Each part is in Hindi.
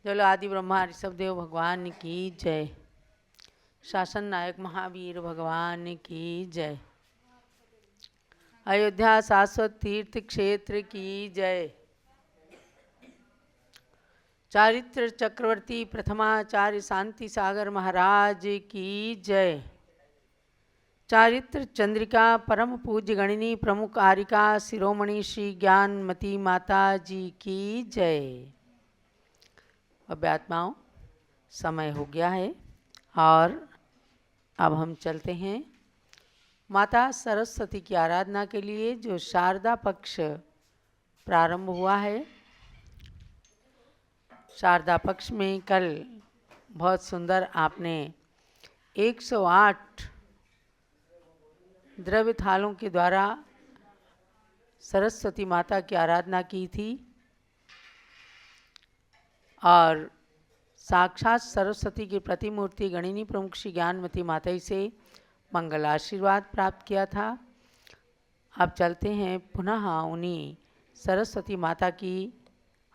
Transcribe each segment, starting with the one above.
चलो आदि ब्रह्मा ऋषभदेव भगवान की जय। शासन नायक महावीर भगवान की जय। अयोध्या शाश्वत तीर्थ क्षेत्र की जय। चारित्र चक्रवर्ती प्रथमाचार्य शांति सागर महाराज की जय। चारित्र चंद्रिका परम पूज्य गणिनी प्रमुख आरिका शिरोमणि श्री ज्ञानमती माता जी की जय। अभ्यात्माओं, समय हो गया है और अब हम चलते हैं माता सरस्वती की आराधना के लिए, जो शारदा पक्ष प्रारंभ हुआ है। शारदा पक्ष में कल बहुत सुंदर आपने 108 द्रव्य थालों के द्वारा सरस्वती माता की आराधना की थी और साक्षात सरस्वती की प्रतिमूर्ति गणिनी प्रमुख श्री ज्ञानमती माता से मंगल आशीर्वाद प्राप्त किया था। अब चलते हैं पुनः उन्हीं सरस्वती माता की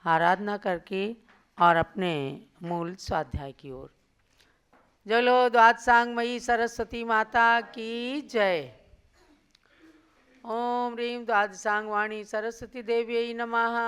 आराधना करके और अपने मूल स्वाध्याय की ओर। जलो द्वादशांगमयी सरस्वती माता की जय। ओम ह्रीं द्वादशांगवाणी सरस्वती देव्यै नमः।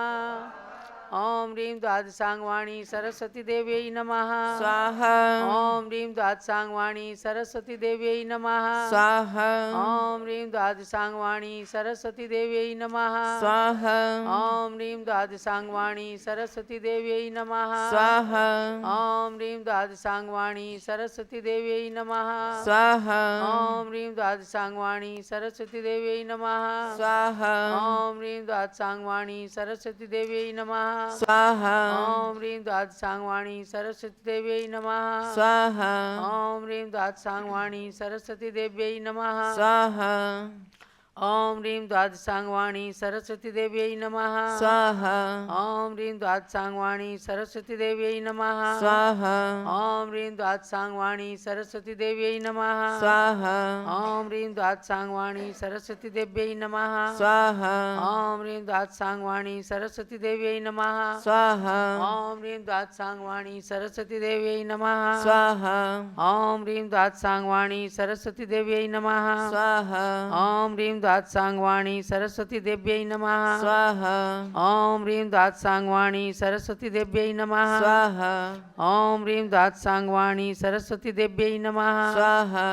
ओम ह्रीं द्वादशांगवाणी सरस्वती देव्यै नमः। स्वाहा। ओम ह्रीं द्वादशांगवाणी सरस्वती देव्यै नमः। स्वाहा। ओम ह्रीं द्वादशांगवाणी सरस्वती देव्यै नमः। स्वाहा। ओम ह्रीं द्वादशांगवाणी सरस्वती देव्यै नमः। स्वाहा। ओम ह्रीं द्वादशांगवाणी सरस्वती देव्यै नमः। स्वाहा। ओम ह्रीं द्वादशांगवाणी सरस्वती देव्यै नमः। स्वाहा। ओम ह्रीं द्वादशांगवाणी सरस्वती देव्यै नमः। स्वाहा। ओम ह्रीं द्वादशांगवाणी सरस्वती देव्यै नमः। स्वाहा। ओम ह्रीं द्वादशांगवाणी सरस्वती देव्यै नमः। स्वाहा। ओम ह्रीं द्वादशांगवाणी सरस्वती देव्यै नमः। स्वाहा। ओम ह्रीं द्वादशांगवाणी सरस्वती देव्यै नमः। स्वाहा। ओम ह्रीं द्वादशांगवाणी सरस्वती देव्यै नमः। स्वाहा। ओम ह्रीं द्वादशांगवाणी सरस्वती देव्यै नमः। स्वाहा। ओम ह्रीं द्वादशांगवाणी सरस्वती देव्यै नमः। स्वाहा। ओम ह्रीं द्वादशांगवाणी सरस्वती देव्यै नमः। स्वाहा। ओम ह्रीं द्वादशांगवाणी सरस्वती देव्यै नमः। स्वाहा। ओम ह्रीं द्वादशांगवाणी सरस्वती देव्यै नमः। स्वाहा। ओम ह्रीं द्वादशांगवाणी सरस्वती देव्यै नमः। स्वाहा। ओम ह्रीं द्वादशांगवाणी सरस्वती देव्यै नमः। स्वाहा।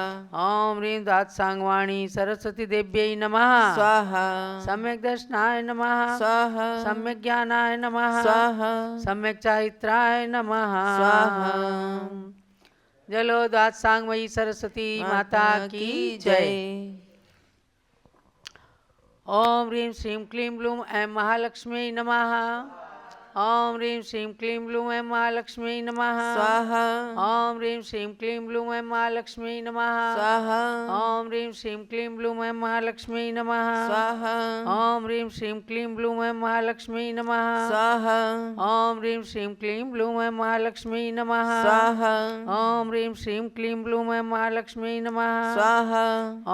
ओम ह्रीं द्वादशांगवाणी सरस्वती देव्यै नमः। स्वाहा। सम्यक् दर्शनाय नमः। स्वाहा। सम्यक् ज्ञानाय नमः। स्वाहा। सम्यक् चारित्राय नमः। स्वाहा। जलो द्वादशांगमयी सरस्वती माता की जय। ओम ह्रीं श्रीं क्लीं ब्लूं ऐं महालक्ष्मी नमः। ओम ह्रीं श्रीं क्लीं ब्लूं ऐं महालक्ष्मी नमः। स्वाहा। ओम ह्रीं श्रीं क्लीं ब्लूं ऐं महालक्ष्मी नमः। स्वाहा। ओम ह्रीं श्रीं क्लीं ब्लूं ऐं महालक्ष्मी नमः। स्वाहा। ओम ह्रीं श्रीं क्लीं ब्लूं ऐं महालक्ष्मी नमः। स्वाहा। ओम ह्रीं श्रीं क्लीं ब्लूं ऐं महालक्ष्मी नमः। स्वाहा। ओम ह्रीं श्रीं क्लीं ब्लूं ऐं महालक्ष्मी नमः। स्वाहा।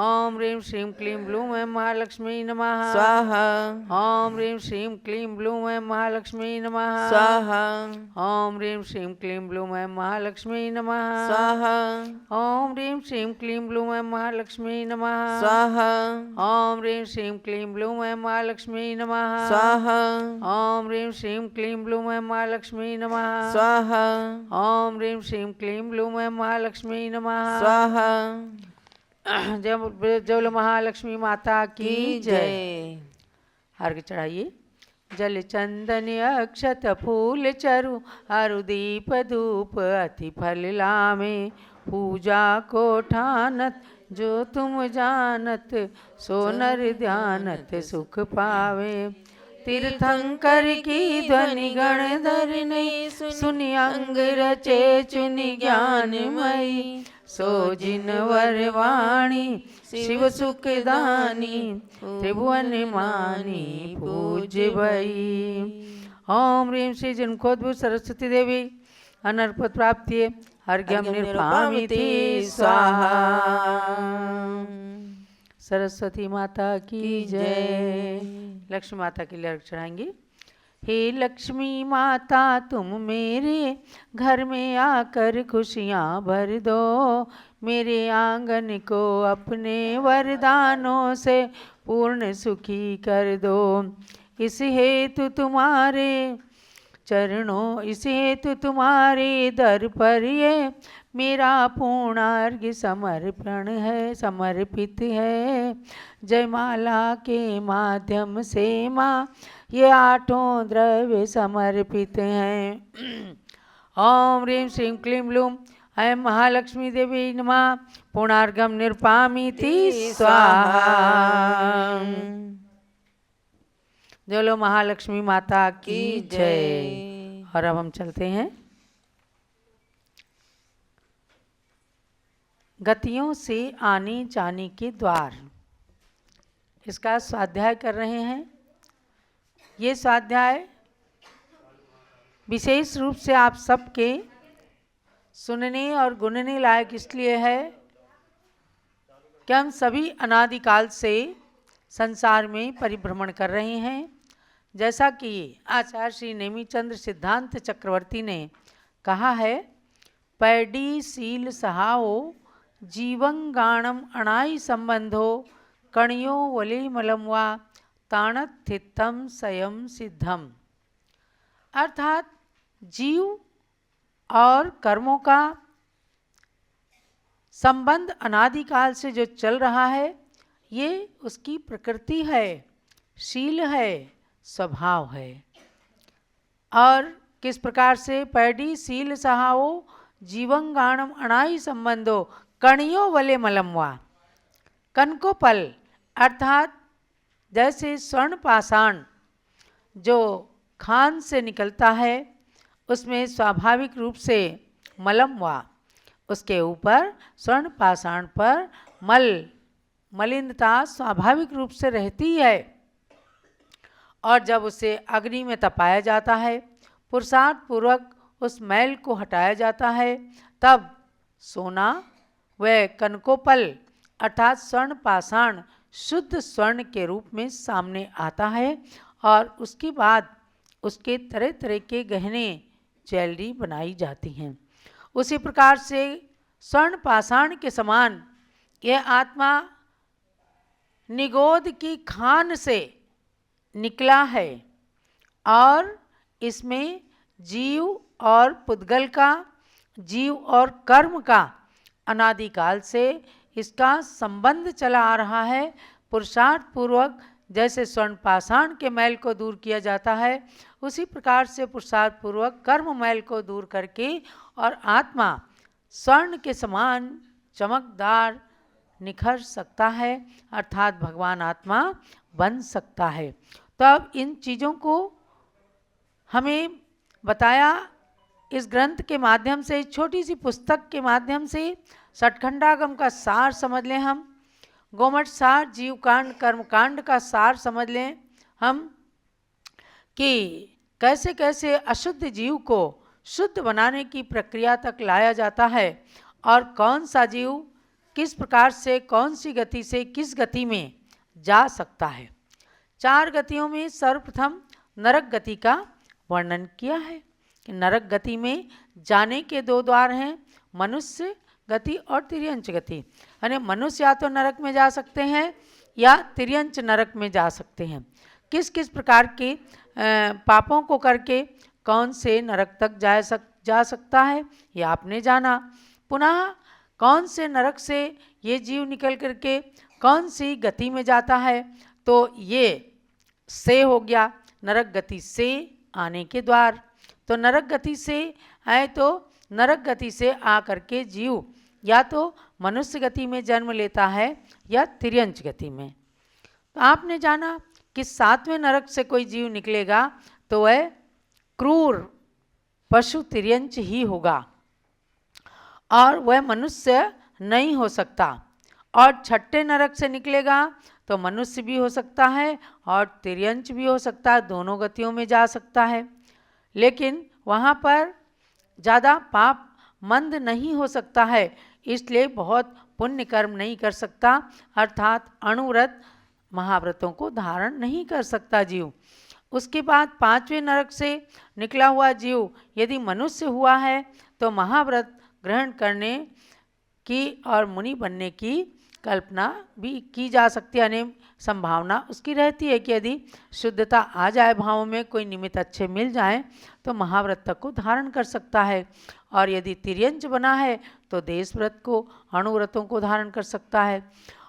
ओम ह्रीं श्रीं क्लीं ब्लूं ऐं महालक्ष्मी नमः। स्वाहा। ओम ह्रीं श्रीं क्लीं ब्लूं ऐं महालक्ष्मी नमः। स्वाहा। ओम ह्रीं श्रीं क्लीं ब्लूं ऐं महालक्ष्मी नमः। स्वाहा। ओम ह्रीं श्रीं क्लीं ब्लूं ऐं महालक्ष्मी नमः। स्वाहा। ओम ह्रीं श्रीं क्लीं ब्लूं ऐं महालक्ष्मी नमः। स्वाहा। ओम ह्रीं श्रीं क्लीं ब्लूं ऐं महालक्ष्मी नमः। स्वाहा। ओम ह्रीं श्रीं क्लीं ब्लूं ऐं महालक्ष्मी नमः। स्वाहा। जय जय महालक्ष्मी माता की जय। जय। अर्घ चढ़ाइए। जल चंदन अक्षत फूल चरु अरु दीप धूप अति फल लामे। पूजा को ठानत जो तुम जानत सो नर ध्यानत सुख पावे। तीर्थंकर की ध्वनि गण धरने सुनि अंग रचे चुनि ज्ञानमयी। सो जिन वरवाणी शिव सुखदानी त्रिभुवन मानी पूज्य भई। ओम ह्रीं श्री जन्मोद्भव सरस्वती देवी अनर्पत प्राप्ति अर्घ्यम निर्पामिति स्वाहा। सरस्वती माता की जय। लक्ष्मी माता के लिए अर्घ चढ़ाएंगे। हे लक्ष्मी माता तुम मेरे घर में आकर खुशियाँ भर दो, मेरे आंगन को अपने वरदानों से पूर्ण सुखी कर दो। इस हेतु तुम्हारे चरणों, इस हेतु तुम्हारे दर पर ये मेरा पूर्णार्घ्य समर्पित है। जयमाला के माध्यम से माँ ये 8 द्रव्य समर्पित हैं। ओम ह्रीं श्रीं क्लीं लूं ऐं महालक्ष्मी देवी नमः। पूर्णार्घ्यं निर्पामीति स्वाहा। बोलो महालक्ष्मी माता की जय। और अब हम चलते हैं गतियों से आने जाने के द्वार। इसका स्वाध्याय कर रहे हैं। ये स्वाध्याय विशेष रूप से आप सबके सुनने और गुनने लायक इसलिए है कि हम सभी अनादिकाल से संसार में परिभ्रमण कर रहे हैं। जैसा कि आचार्य श्री नेमिचंद्र सिद्धांत चक्रवर्ती ने कहा है, पैडी सील सहाओ जीवंगाणम अणाई संबंधो कणियो वले मलमवा ताणत थित्तम स्वयं सिद्धम। अर्थात जीव और कर्मों का संबंध अनादिकाल से जो चल रहा है, ये उसकी प्रकृति है, शील है, स्वभाव है। और किस प्रकार से पैडी सील सहाओ जीवंगाणम अणाई संबंधो कणियों वले मलमवा। कण को पल अर्थात जैसे स्वर्ण पाषाण जो खान से निकलता है, उसमें स्वाभाविक रूप से मलमवा, उसके ऊपर स्वर्ण पाषाण पर मलिनता स्वाभाविक रूप से रहती है। और जब उसे अग्नि में तपाया जाता है, पुरुषार्थ पूर्वक उस मैल को हटाया जाता है, तब सोना व कनकोपल अर्थात स्वर्ण पाषाण शुद्ध स्वर्ण के रूप में सामने आता है। और उसके बाद उसके तरह तरह के गहने ज्वेलरी बनाई जाती हैं। उसी प्रकार से स्वर्ण पाषाण के समान यह आत्मा निगोद की खान से निकला है और इसमें जीव और पुद्गल का, जीव और कर्म का अनादिकाल से इसका संबंध चला आ रहा है। पुरुषार्थ पूर्वक जैसे स्वर्ण पाषाण के मैल को दूर किया जाता है, उसी प्रकार से पुरुषार्थ पूर्वक कर्म मैल को दूर करके और आत्मा स्वर्ण के समान चमकदार निखर सकता है, अर्थात भगवान आत्मा बन सकता है। तब इन चीज़ों को हमें बताया इस ग्रंथ के माध्यम से, छोटी सी पुस्तक के माध्यम से। षटखंडागम का सार समझ लें हम, गोमठ सार, जीव कांड, कर्म कांड का सार समझ लें हम कि कैसे कैसे अशुद्ध जीव को शुद्ध बनाने की प्रक्रिया तक लाया जाता है और कौन सा जीव किस प्रकार से, कौन सी गति से किस गति में जा सकता है। 4 गतियों में सर्वप्रथम नरक गति का वर्णन किया है कि नरक गति में जाने के 2 द्वार हैं, मनुष्य गति और तिर्यंच गति। यानी मनुष्य या तो नरक में जा सकते हैं या तिर्यंच नरक में जा सकते हैं। किस किस प्रकार के पापों को करके कौन से नरक तक जा सकता है, ये आपने जाना। पुनः कौन से नरक से ये जीव निकल करके कौन सी गति में जाता है, तो ये से हो गया नरक गति से आने के द्वार। तो नरक गति से आए तो नरक गति से आ करके जीव या तो मनुष्य गति में जन्म लेता है या तिर्यंच गति में। तो आपने जाना कि 7वें नरक से कोई जीव निकलेगा तो वह क्रूर पशु तिर्यंच ही होगा और वह मनुष्य नहीं हो सकता। और 6ठे नरक से निकलेगा तो मनुष्य भी हो सकता है और तिर्यंच भी हो सकता है, दोनों गतियों में जा सकता है। लेकिन वहाँ पर ज़्यादा पाप मंद नहीं हो सकता है, इसलिए बहुत पुण्य कर्म नहीं कर सकता, अर्थात अणुव्रत महाव्रतों को धारण नहीं कर सकता जीव। उसके बाद 5वें नरक से निकला हुआ जीव यदि मनुष्य हुआ है तो महाव्रत ग्रहण करने की और मुनि बनने की कल्पना भी की जा सकती है, यानी संभावना उसकी रहती है कि यदि शुद्धता आ जाए, भावों में कोई निमित्त अच्छे मिल जाएं तो महाव्रत तक को धारण कर सकता है। और यदि तिर्यंच बना है तो देश व्रत को, अणुव्रतों को धारण कर सकता है।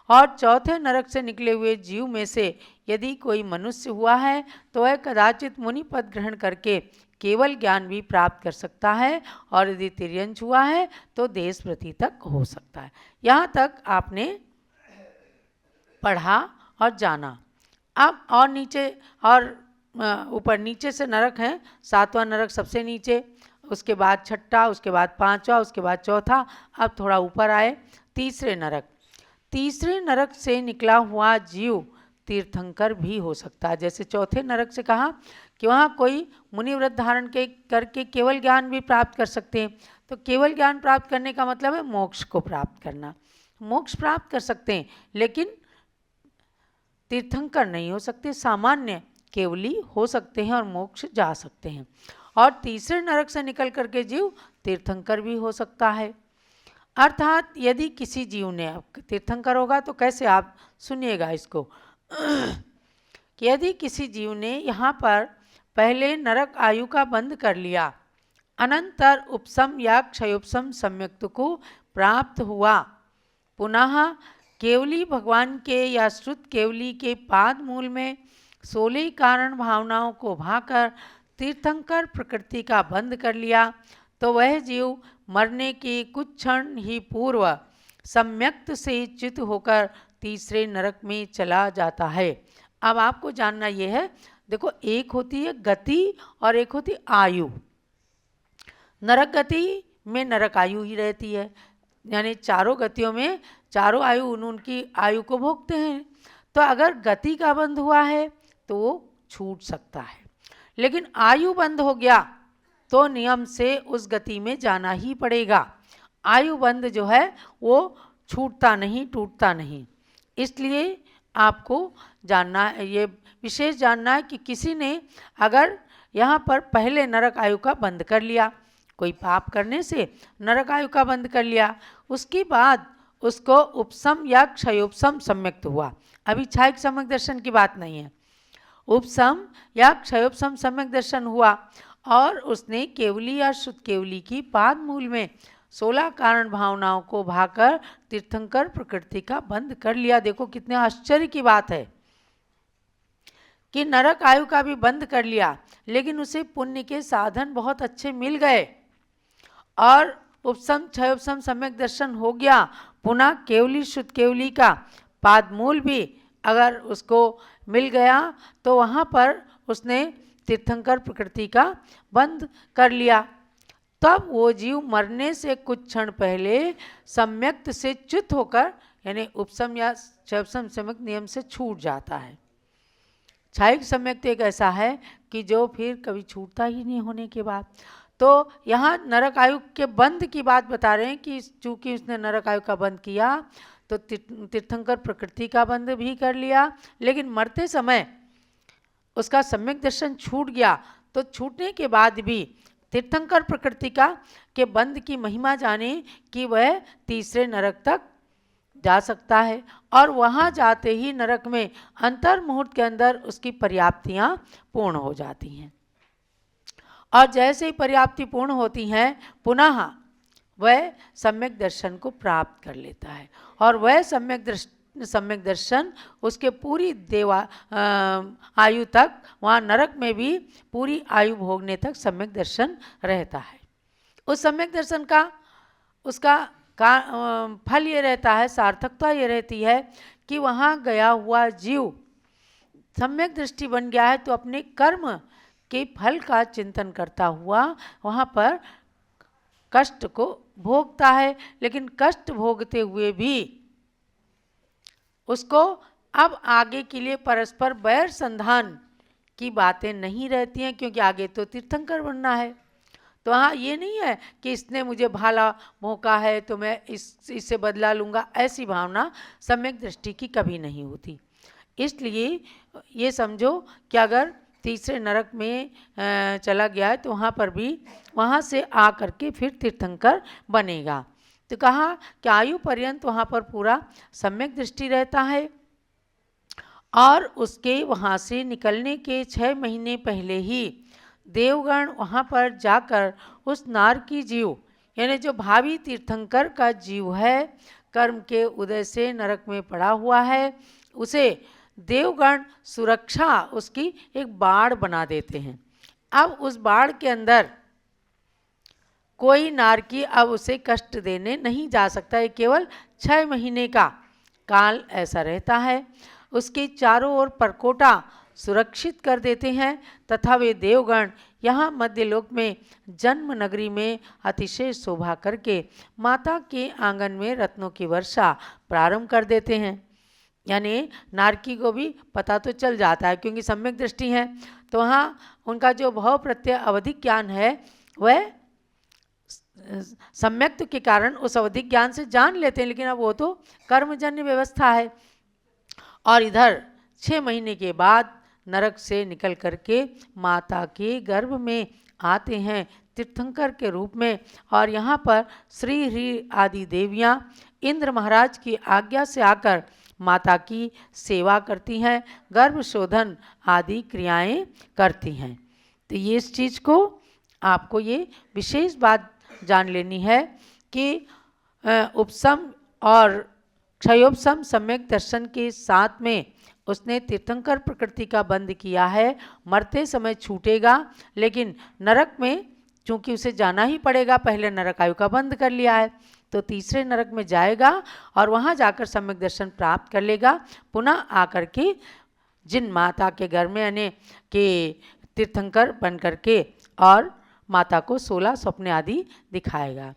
और चौथे नरक से निकले हुए जीव में से यदि कोई मनुष्य हुआ है तो वह कदाचित मुनि पद ग्रहण करके केवल ज्ञान भी प्राप्त कर सकता है, और यदि तिर्यंच हुआ है तो देश व्रती तक हो सकता है। यहाँ तक आपने पढ़ा और जाना। अब और नीचे और ऊपर नीचे से नरक हैं। 7वां नरक सबसे नीचे, उसके बाद 6ठा, उसके बाद 5वां, उसके बाद 4था। अब थोड़ा ऊपर आए, तीसरे नरक। तीसरे नरक से निकला हुआ जीव तीर्थंकर भी हो सकता है। जैसे चौथे नरक से कहा कि वहाँ कोई मुनि व्रत धारण के करके केवल ज्ञान भी प्राप्त कर सकते हैं, तो केवल ज्ञान प्राप्त करने का मतलब है मोक्ष को प्राप्त करना। मोक्ष प्राप्त कर सकते हैं लेकिन तीर्थंकर नहीं हो सकते, सामान्य केवली हो सकते हैं और मोक्ष जा सकते हैं। और तीसरे नरक से निकल करके जीव तीर्थंकर भी हो सकता है। अर्थात यदि किसी जीव ने, अब तीर्थंकर होगा तो कैसे, आप सुनिएगा इसको कि यदि किसी जीव ने यहाँ पर पहले नरक आयु का बंद कर लिया, अनंतर उपशम या क्षयोपशम सम्यक्त को प्राप्त हुआ, पुनः केवली भगवान के या श्रुत केवली के पाद मूल में 16 कारण भावनाओं को भाकर तीर्थंकर प्रकृति का बंद कर लिया, तो वह जीव मरने के कुछ क्षण ही पूर्व सम्यक्त से च्युत होकर तीसरे नरक में चला जाता है। अब आपको जानना यह है, देखो एक होती है गति और एक होती आयु। नरक गति में नरक आयु ही रहती है, यानी चारों गतियों में चारों आयु उनकी आयु को भोगते हैं। तो अगर गति का बंध हुआ है तो वो छूट सकता है, लेकिन आयु बंद हो गया तो नियम से उस गति में जाना ही पड़ेगा। आयु बंध जो है वो छूटता नहीं, टूटता नहीं। इसलिए आपको जानना, ये विशेष जानना है कि किसी ने अगर यहाँ पर पहले नरक आयु का बंद कर लिया, कोई पाप करने से नरक आयु का बंद कर लिया, उसके बाद उसको उपशम या क्षयोपशम सम्यक्त हुआ। अभी क्षयिक सम्यक दर्शन की बात नहीं है, उपशम या क्षयोपशम सम्यक दर्शन हुआ और उसने केवली या शुद्ध केवली की पाद मूल में 16 कारण भावनाओं को भाकर तीर्थंकर प्रकृति का बंद कर लिया। देखो कितने आश्चर्य की बात है कि नरक आयु का भी बंद कर लिया, लेकिन उसे पुण्य के साधन बहुत अच्छे मिल गए और उपशम क्षयोपशम सम्यक दर्शन हो गया। पुनः केवली शुद्ध केवली का पाद मूल भी अगर उसको मिल गया तो वहाँ पर उसने तीर्थंकर प्रकृति का बंद कर लिया। तब वो जीव मरने से कुछ क्षण पहले सम्यक्त से च्युत होकर, यानी उपशम या क्षयोपशम सम्यक नियम से छूट जाता है। क्षयिक सम्यक्त एक ऐसा है कि जो फिर कभी छूटता ही नहीं होने के बाद। तो यहाँ नरक आयु के बंद की बात बता रहे हैं कि चूंकि उसने नरक आयु का बंद किया तो तीर्थंकर प्रकृति का बंद भी कर लिया, लेकिन मरते समय उसका सम्यक दर्शन छूट गया। तो छूटने के बाद भी तीर्थंकर प्रकृति का के बंद की महिमा जाने कि वह तीसरे नरक तक जा सकता है और वहाँ जाते ही नरक में अंतर मुहूर्त के अंदर उसकी पर्याप्तियाँ पूर्ण हो जाती हैं। और जैसे ही पर्याप्ति पूर्ण होती हैं पुनः वह सम्यक दर्शन को प्राप्त कर लेता है और वह सम्यक दर्शन उसके पूरी आयु तक, वहाँ नरक में भी पूरी आयु भोगने तक सम्यक दर्शन रहता है। उस सम्यक दर्शन का उसका फल ये रहता है, सार्थकता ये रहती है कि वहाँ गया हुआ जीव सम्यक दृष्टि बन गया है तो अपने कर्म के फल का चिंतन करता हुआ वहाँ पर कष्ट को भोगता है, लेकिन कष्ट भोगते हुए भी उसको अब आगे के लिए परस्पर बैर संधान की बातें नहीं रहती हैं, क्योंकि आगे तो तीर्थंकर बनना है। तो हाँ, ये नहीं है कि इसने मुझे भाला मौका है तो मैं इससे बदला लूँगा, ऐसी भावना सम्यक दृष्टि की कभी नहीं होती। इसलिए ये समझो कि अगर तीसरे नरक में चला गया है तो वहाँ पर भी वहाँ से आ करके फिर तीर्थंकर बनेगा। तो कहा कि आयु पर्यंत वहाँ पर पूरा सम्यक दृष्टि रहता है और उसके वहाँ से निकलने के 6 महीने पहले ही देवगण वहाँ पर जाकर उस नार की जीव यानी जो भावी तीर्थंकर का जीव है, कर्म के उदय से नरक में पड़ा हुआ है, उसे देवगण सुरक्षा उसकी एक बाड़ बना देते हैं। अब उस बाड़ के अंदर कोई नारकी अब उसे कष्ट देने नहीं जा सकता है। केवल 6 महीने का काल ऐसा रहता है। उसके चारों ओर परकोटा सुरक्षित कर देते हैं तथा वे देवगण यहाँ मध्यलोक में जन्म नगरी में अतिशय शोभा करके माता के आंगन में रत्नों की वर्षा प्रारंभ कर देते हैं। यानी नारकी को भी पता तो चल जाता है क्योंकि सम्यक दृष्टि है, तो वहाँ उनका जो भाव प्रत्यय अवधिक ज्ञान है वह सम्यक्त्व के कारण उस अवधिक ज्ञान से जान लेते हैं, लेकिन अब वो तो कर्मजन्य व्यवस्था है। और इधर 6 महीने के बाद नरक से निकल करके माता के गर्भ में आते हैं तीर्थंकर के रूप में, और यहाँ पर श्री हरि आदि देवियाँ इंद्र महाराज की आज्ञा से आकर माता की सेवा करती हैं, गर्भ शोधन आदि क्रियाएं करती हैं। तो ये इस चीज़ को आपको ये विशेष बात जान लेनी है कि उपशम और क्षयोपशम सम्यक दर्शन के साथ में उसने तीर्थंकर प्रकृति का बंध किया है। मरते समय छूटेगा, लेकिन नरक में चूंकि उसे जाना ही पड़ेगा, पहले नरक आयु का बंध कर लिया है तो तीसरे नरक में जाएगा और वहाँ जाकर सम्यक दर्शन प्राप्त कर लेगा। पुनः आकर के जिन माता के घर में यानी कि तीर्थंकर बन करके और माता को 16 स्वप्न आदि दिखाएगा।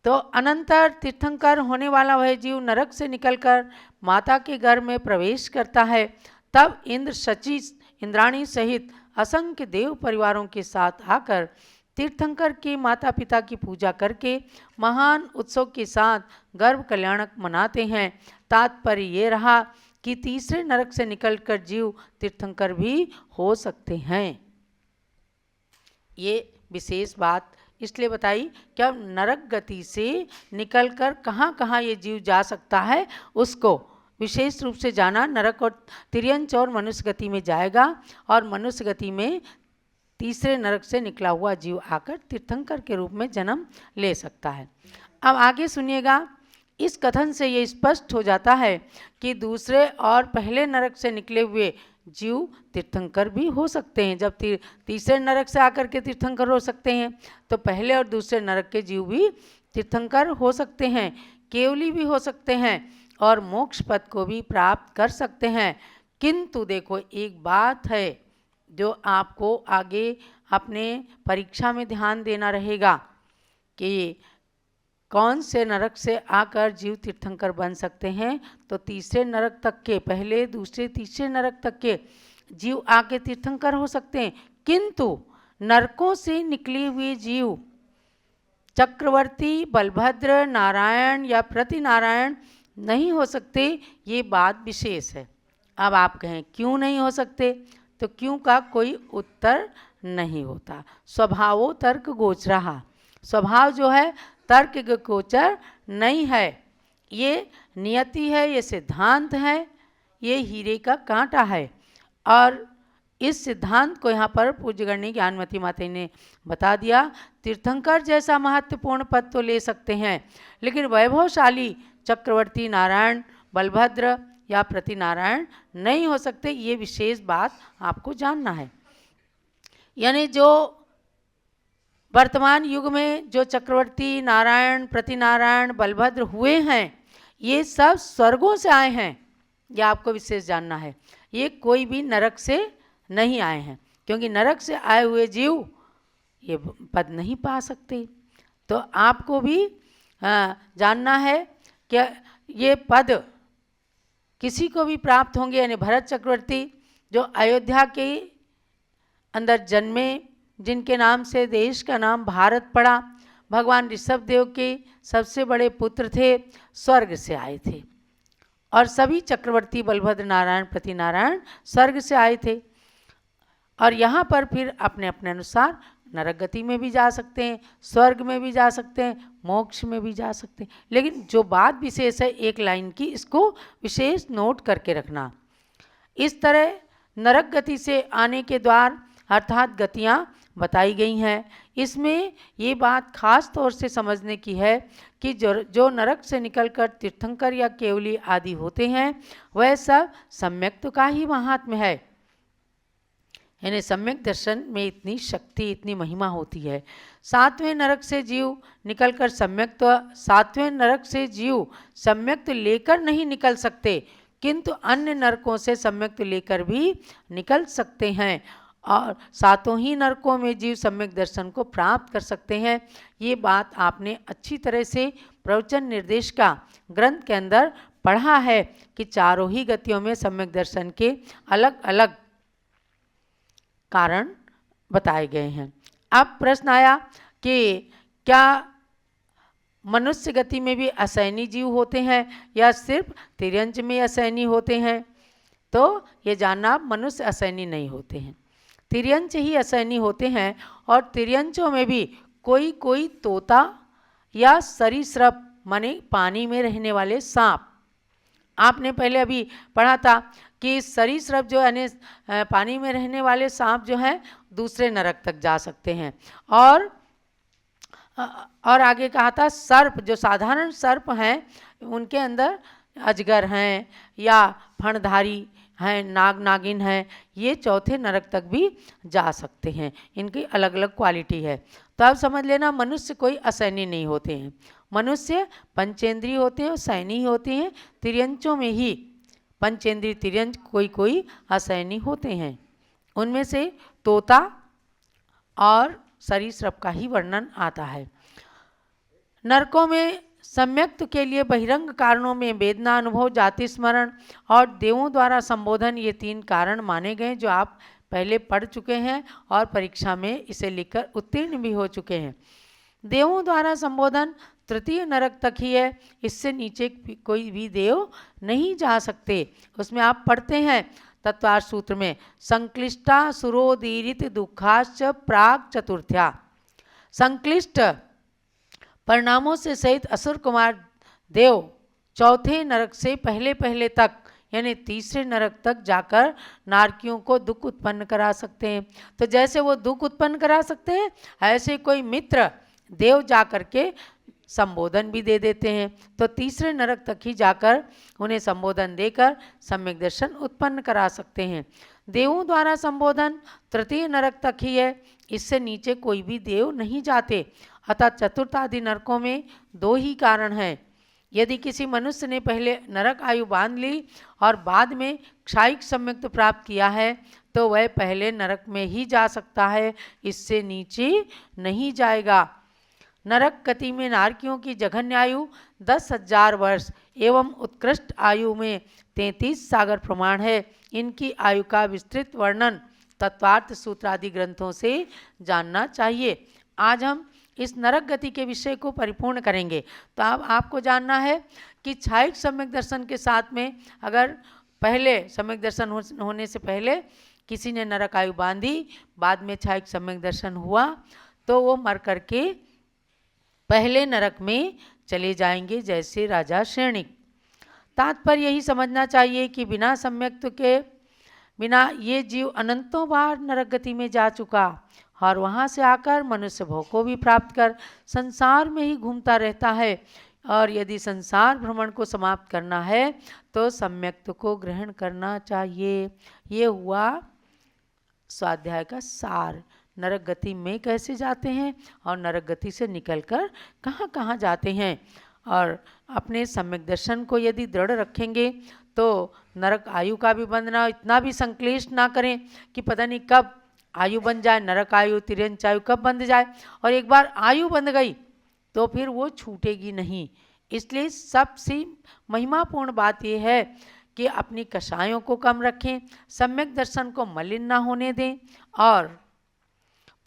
तो अनंतर तीर्थंकर होने वाला वह जीव नरक से निकलकर माता के घर में प्रवेश करता है। तब इंद्र शची इंद्राणी सहित असंख्य देव परिवारों के साथ आकर तीर्थंकर के माता पिता की पूजा करके महान उत्सव के साथ गर्भ कल्याणक मनाते हैं। तात्पर्य ये रहा कि तीसरे नरक से निकलकर जीव तीर्थंकर भी हो सकते हैं। ये विशेष बात इसलिए बताई कि अब नरक गति से निकलकर कहाँ कहाँ ये जीव जा सकता है उसको विशेष रूप से जाना। नरक और तिर्यंच और मनुष्य गति में जाएगा और मनुष्य गति में तीसरे नरक से निकला हुआ जीव आकर तीर्थंकर के रूप में जन्म ले सकता है। अब आगे सुनिएगा। इस कथन से ये स्पष्ट हो जाता है कि दूसरे और पहले नरक से निकले हुए जीव तीर्थंकर भी हो सकते हैं। जब तीसरे नरक से आकर के तीर्थंकर हो सकते हैं तो पहले और दूसरे नरक के जीव भी तीर्थंकर हो सकते हैं, केवली भी हो सकते हैं और मोक्ष पद को भी प्राप्त कर सकते हैं। किंतु देखो एक बात है जो आपको आगे अपने परीक्षा में ध्यान देना रहेगा कि कौन से नरक से आकर जीव तीर्थंकर बन सकते हैं। तो तीसरे नरक तक के, पहले दूसरे तीसरे नरक तक के जीव आके तीर्थंकर हो सकते हैं, किंतु नरकों से निकले हुए जीव चक्रवर्ती, बलभद्र, नारायण या प्रतिनारायण नहीं हो सकते। ये बात विशेष है। अब आप कहें क्यों नहीं हो सकते, तो क्यों का कोई उत्तर नहीं होता। स्वभावो तर्क गोचरः, स्वभाव जो है तर्क के गोचर नहीं है। ये नियति है, ये सिद्धांत है, ये हीरे का कांटा है। और इस सिद्धांत को यहाँ पर पूज्यगण्य ज्ञानमती माता ने बता दिया। तीर्थंकर जैसा महत्वपूर्ण पद तो ले सकते हैं, लेकिन वैभवशाली चक्रवर्ती, नारायण, बलभद्र या प्रतिनारायण नहीं हो सकते। ये विशेष बात आपको जानना है। यानी जो वर्तमान युग में जो चक्रवर्ती, नारायण, प्रतिनारायण, बलभद्र हुए हैं, ये सब स्वर्गों से आए हैं। यह आपको विशेष जानना है। ये कोई भी नरक से नहीं आए हैं, क्योंकि नरक से आए हुए जीव ये पद नहीं पा सकते। तो आपको भी जानना है कि ये पद किसी को भी प्राप्त होंगे। यानी भरत चक्रवर्ती जो अयोध्या के अंदर जन्मे, जिनके नाम से देश का नाम भारत पड़ा, भगवान ऋषभ देव के सबसे बड़े पुत्र थे, स्वर्ग से आए थे। और सभी चक्रवर्ती बलभद्र, नारायण, प्रतिनारायण स्वर्ग से आए थे। और यहाँ पर फिर अपने अपने अनुसार नरक गति में भी जा सकते हैं, स्वर्ग में भी जा सकते हैं, मोक्ष में भी जा सकते हैं। लेकिन जो बात विशेष है एक लाइन की, इसको विशेष नोट करके रखना। इस तरह नरक गति से आने के द्वार अर्थात गतियाँ बताई गई हैं। इसमें ये बात खास तौर से समझने की है कि जो नरक से निकलकर तीर्थंकर या केवली आदि होते हैं वह सब सम्यक्त का ही महात्म्य है। यानी सम्यक दर्शन में इतनी शक्ति, इतनी महिमा होती है। सातवें नरक से जीव निकलकर सातवें नरक से जीव सम्यक्त लेकर नहीं निकल सकते, किंतु अन्य नरकों से सम्यक्त लेकर भी निकल सकते हैं और सातों ही नरकों में जीव सम्यक दर्शन को प्राप्त कर सकते हैं। ये बात आपने अच्छी तरह से प्रवचन निर्देश का ग्रंथ के अंदर पढ़ा है कि चारों ही गतियों में सम्यक दर्शन के अलग अलग कारण बताए गए हैं। अब प्रश्न आया कि क्या मनुष्य गति में भी असैनी जीव होते हैं या सिर्फ तिर्यंच में असैनी होते हैं? तो ये जानना, मनुष्य असैनी नहीं होते हैं, तिर्यंच ही असैनी होते हैं। और तिर्यंचों में भी कोई कोई तोता या सरीसृप माने पानी में रहने वाले सांप, आपने पहले अभी पढ़ा था कि सरीसृप जो यानी पानी में रहने वाले सांप जो हैं दूसरे नरक तक जा सकते हैं। और आगे कहा था सर्प, जो साधारण सर्प हैं उनके अंदर अजगर हैं या फणधारी हैं, नाग नागिन हैं, ये चौथे नरक तक भी जा सकते हैं। इनकी अलग अलग क्वालिटी है। तो आप समझ लेना, मनुष्य कोई असैनी नहीं होते हैं, मनुष्य पंचेंद्रिय होते हैं और सैनी होते हैं। तिर्यंचों में ही पंचेंद्रिय तिर्यंच कोई कोई असैनी होते हैं। उनमें से तोता और सरीसृप का ही वर्णन आता है। नरकों में सम्यक्त के लिए बहिरंग कारणों में वेदना अनुभव, जाति स्मरण और देवों द्वारा संबोधन, ये 3 कारण माने गए जो आप पहले पढ़ चुके हैं और परीक्षा में इसे लिखकर उत्तीर्ण भी हो चुके हैं। देवों द्वारा संबोधन तृतीय नरक तक ही है, इससे नीचे कोई भी देव नहीं जा सकते। उसमें आप पढ़ते हैं तत्वार सूत्र में, संक्लिष्टा सुरोदीरित दुखाश्च प्राग चतुर्थ्या। संक्लिष्ट परिणामों से सहित असुर कुमार देव चौथे नरक से पहले तक यानी तीसरे नरक तक जाकर नारकियों को दुख उत्पन्न करा सकते हैं। तो जैसे वो दुख उत्पन्न करा सकते हैं, ऐसे कोई मित्र देव जाकर के संबोधन भी दे देते हैं। तो तीसरे नरक तक ही जाकर उन्हें संबोधन देकर सम्यक दर्शन उत्पन्न करा सकते हैं। देवों द्वारा संबोधन तृतीय नरक तक ही है, इससे नीचे कोई भी देव नहीं जाते। अतः चतुर्थ आदि नरकों में 2 ही कारण हैं। यदि किसी मनुष्य ने पहले नरक आयु बांध ली और बाद में क्षायिक सम्यक्त प्राप्त किया है तो वह पहले नरक में ही जा सकता है, इससे नीचे नहीं जाएगा। नरक गति में नारकियों की जघन्य आयु 10,000 वर्ष एवं उत्कृष्ट आयु में 33 सागर प्रमाण है। इनकी आयु का विस्तृत वर्णन तत्वार्थ सूत्र आदि ग्रंथों से जानना चाहिए। आज हम इस नरक गति के विषय को परिपूर्ण करेंगे। तो अब आपको जानना है कि क्षायिक सम्यक दर्शन के साथ में अगर पहले सम्यक दर्शन होने से पहले किसी ने नरक आयु बांधी, बाद में क्षायिक सम्यक दर्शन हुआ, तो वो मर करके पहले नरक में चले जाएंगे, जैसे राजा श्रेणिक। तात्पर्य यही समझना चाहिए कि बिना सम्यक्त के बिना ये जीव अनंतों बार नरक गति में जा चुका और वहाँ से आकर मनुष्य भोग को भी प्राप्त कर संसार में ही घूमता रहता है। और यदि संसार भ्रमण को समाप्त करना है तो सम्यक्त को ग्रहण करना चाहिए। ये हुआ स्वाध्याय का सार। नरक गति में कैसे जाते हैं और नरक गति से निकलकर कहाँ कहाँ जाते हैं। और अपने सम्यक दर्शन को यदि दृढ़ रखेंगे तो नरक आयु का भी बंधना इतना भी संक्लिष्ट ना करें कि पता नहीं कब आयु बन जाए, नरक आयु तिर्यंच आयु कब बंध जाए। और एक बार आयु बंध गई तो फिर वो छूटेगी नहीं। इसलिए सबसे महिमापूर्ण बात यह है कि अपनी कषायों को कम रखें, सम्यक दर्शन को मलिन ना होने दें और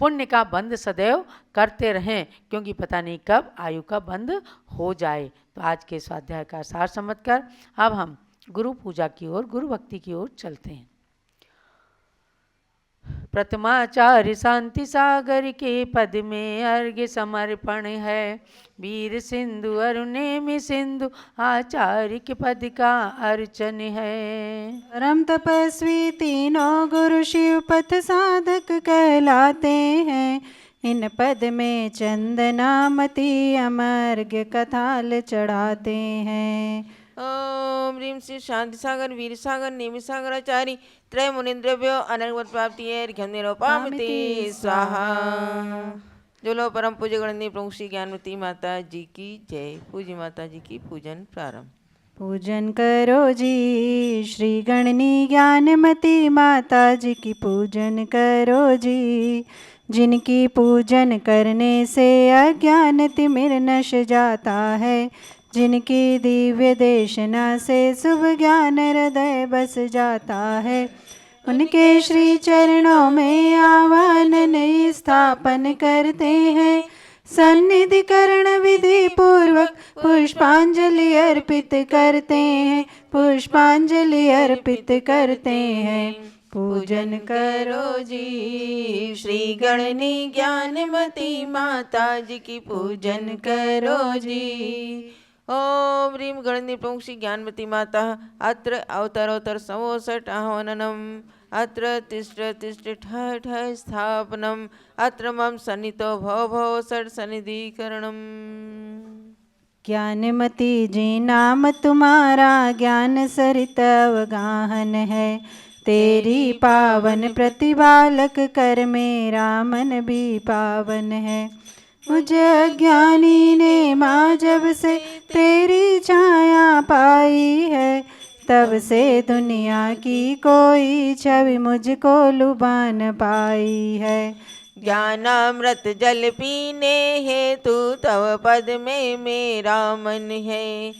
पुण्य का बंध सदैव करते रहें, क्योंकि पता नहीं कब आयु का बंध हो जाए। तो आज के स्वाध्याय का सार समझकर अब हम गुरु पूजा की ओर, गुरु भक्ति की ओर चलते हैं। प्रथमाचार्य शांति सागर के पद में अर्घ्य समर्पण है। वीर सिंधु अरुणेमि सिंधु आचार्य के पद का अर्चन है। परम तपस्वी तीनों गुरु शिव पथ साधक कहलाते हैं। इन पद में चंदनामती अमर्घ्य कथाल चढ़ाते हैं। ओम ह्रीम श्री शांति सागर वीर सागर नेमि सागर आचार्य त्रय मुनिन्द्रभ्यो अनर्गवत प्राप्ति है निरोपामिति स्वाहा। जो लो परम पूज्य गणनी प्रमुख श्री ज्ञानवती माता जी की जय। पूज्य माता जी की पूजन प्रारंभ। पूजन करो जी श्री गणनी ज्ञानमती माता जी की पूजन करो जी। जिनकी पूजन करने से अज्ञान तिमिर नश जाता है। जिनकी दिव्य देशना से शुभ ज्ञान हृदय बस जाता है। उनके श्री चरणों में आवाहन स्थापन करते हैं। सन्निधि करण विधि पूर्वक पुष्पांजलि अर्पित करते हैं। पुष्पांजलि अर्पित करते हैं। पूजन करो जी श्री गणनी ज्ञानमती माता जी की पूजन करो जी। ओम ह्रीम गणनी प्रमुख श्री ज्ञानमती माता अत्र अवतरोत्तर समोसट आह्वाननम अत्र तिष्ठ तिष्ठ ठः ठः स्थापनम अत्र मम सन्नितो भव भव षट् सन्निधिकरणम। ज्ञानमती जी नाम तुम्हारा ज्ञान सरित अवगाहन है। तेरी पावन प्रतिपालक कर मेरा मन भी पावन है। मुझे अज्ञानी ने माँ जब से तेरी छाया पाई है। तब से दुनिया की कोई छवि मुझको लुभान पाई है। ज्ञानामृत जल पीने हेतु तव पद में मेरा मन है।